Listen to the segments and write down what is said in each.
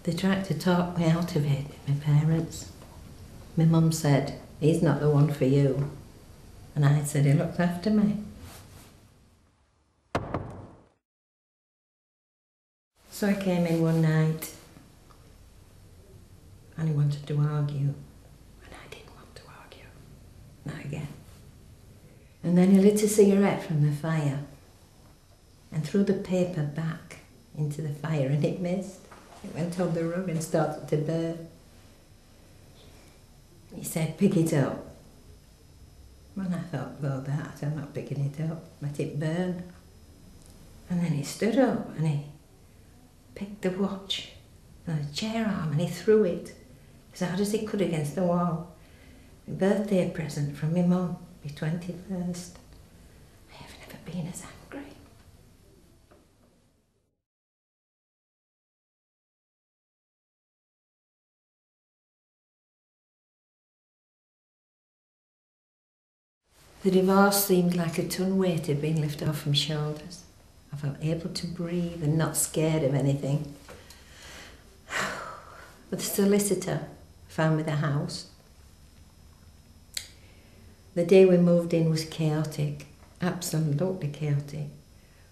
They tried to talk me out of it, my parents. My mum said, he's not the one for you. And I said, he looks after me. So I came in one night and he wanted to argue. And I didn't want to argue. Not again. And then he lit a cigarette from the fire and threw the paper back into the fire and it missed. It went on the rug and started to burn. He said, pick it up. And I thought, well, I'm not picking it up, let it burn. And then he stood up and he picked the watch and the chair arm and he threw it as hard as he could against the wall. A birthday present from my mum, my 21st. I have never been as angry. The divorce seemed like a ton weight had been lifted off my shoulders. I felt able to breathe and not scared of anything. But the solicitor found me the house. The day we moved in was chaotic, absolutely chaotic,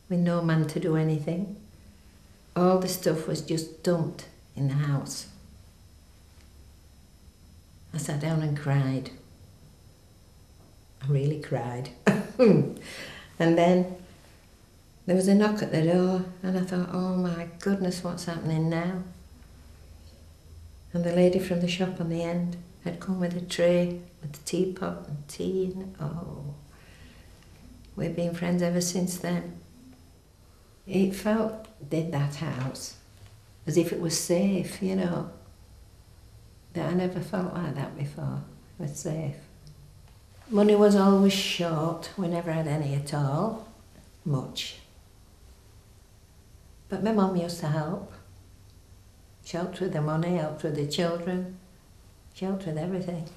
with no man to do anything. All the stuff was just dumped in the house. I sat down and cried. I really cried. And then there was a knock at the door and I thought, oh my goodness, what's happening now? And the lady from the shop on the end had come with a tray with a teapot and tea and oh, we've been friends ever since then. It felt, did that house, as if it was safe, you know. That I never felt like that before. It was safe. Money was always short, we never had any at all, much. But my mum used to help. She helped with the money, helped with the children, she helped with everything.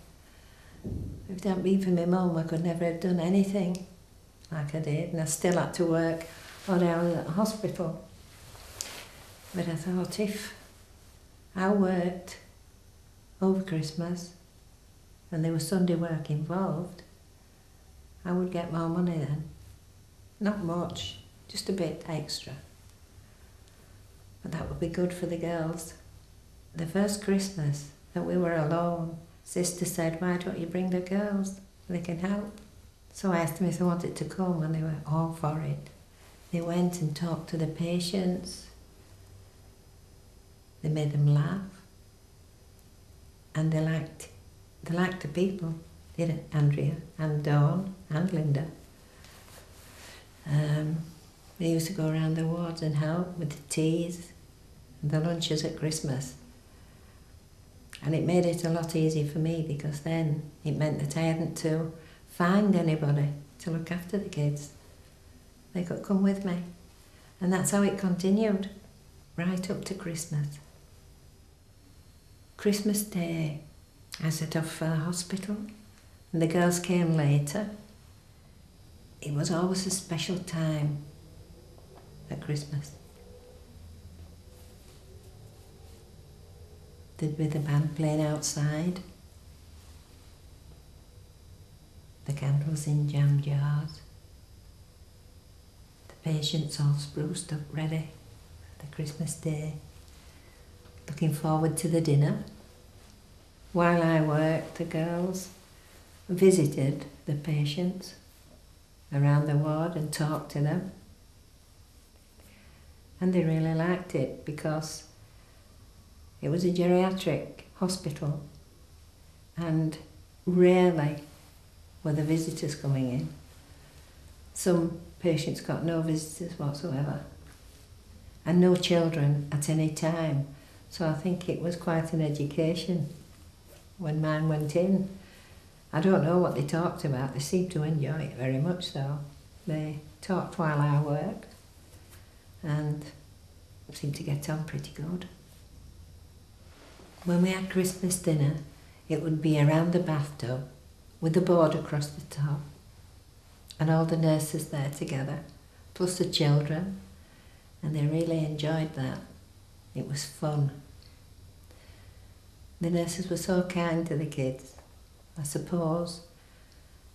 If it hadn't been for my mum, I could never have done anything like I did, and I still had to work while I was at the hospital. But I thought if I worked over Christmas, and there was Sunday work involved, I would get more money then. Not much, just a bit extra. But that would be good for the girls. The first Christmas that we were alone, Sister said, why don't you bring the girls? They can help. So I asked them if they wanted to come and they were all for it. They went and talked to the patients. They made them laugh. And they liked the people, didn't Andrea and Dawn and Linda. They used to go around the wards and help with the teas and the lunches at Christmas. And it made it a lot easier for me because then it meant that I hadn't to find anybody to look after the kids. They could come with me. And that's how it continued, right up to Christmas. Christmas Day, I set off for the hospital and the girls came later. It was always a special time at Christmas. There'd be the band playing outside, the candles in jam jars, the patients all spruced up ready for the Christmas Day, looking forward to the dinner. While I worked, the girls visited the patients around the ward and talked to them. And they really liked it because it was a geriatric hospital and rarely were the visitors coming in. Some patients got no visitors whatsoever and no children at any time. So I think it was quite an education when mine went in. I don't know what they talked about. They seemed to enjoy it very much though. They talked while I worked and seemed to get on pretty good. When we had Christmas dinner, it would be around the bathtub with the board across the top and all the nurses there together, plus the children, and they really enjoyed that. It was fun. The nurses were so kind to the kids. I suppose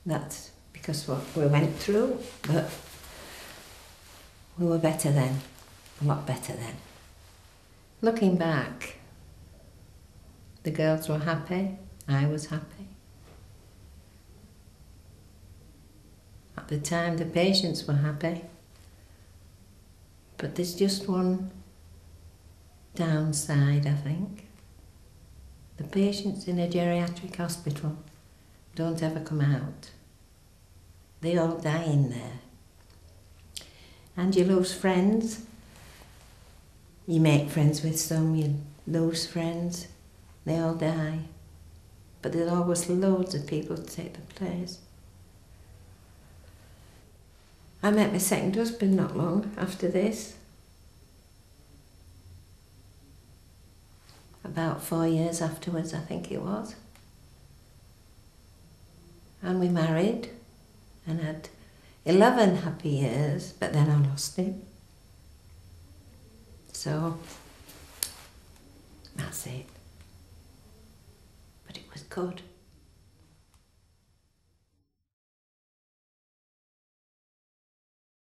that's because what we went through, but we were better then, a lot better then. Looking back, the girls were happy, I was happy. At the time, the patients were happy. But there's just one downside, I think. The patients in a geriatric hospital don't ever come out. They all die in there. And you lose friends. You make friends with some, you lose friends. They all die. But there's always loads of people to take the place. I met my second husband not long after this. About 4 years afterwards, I think it was. And we married and had 11 happy years, but then I lost him. So, that's it. But it was good.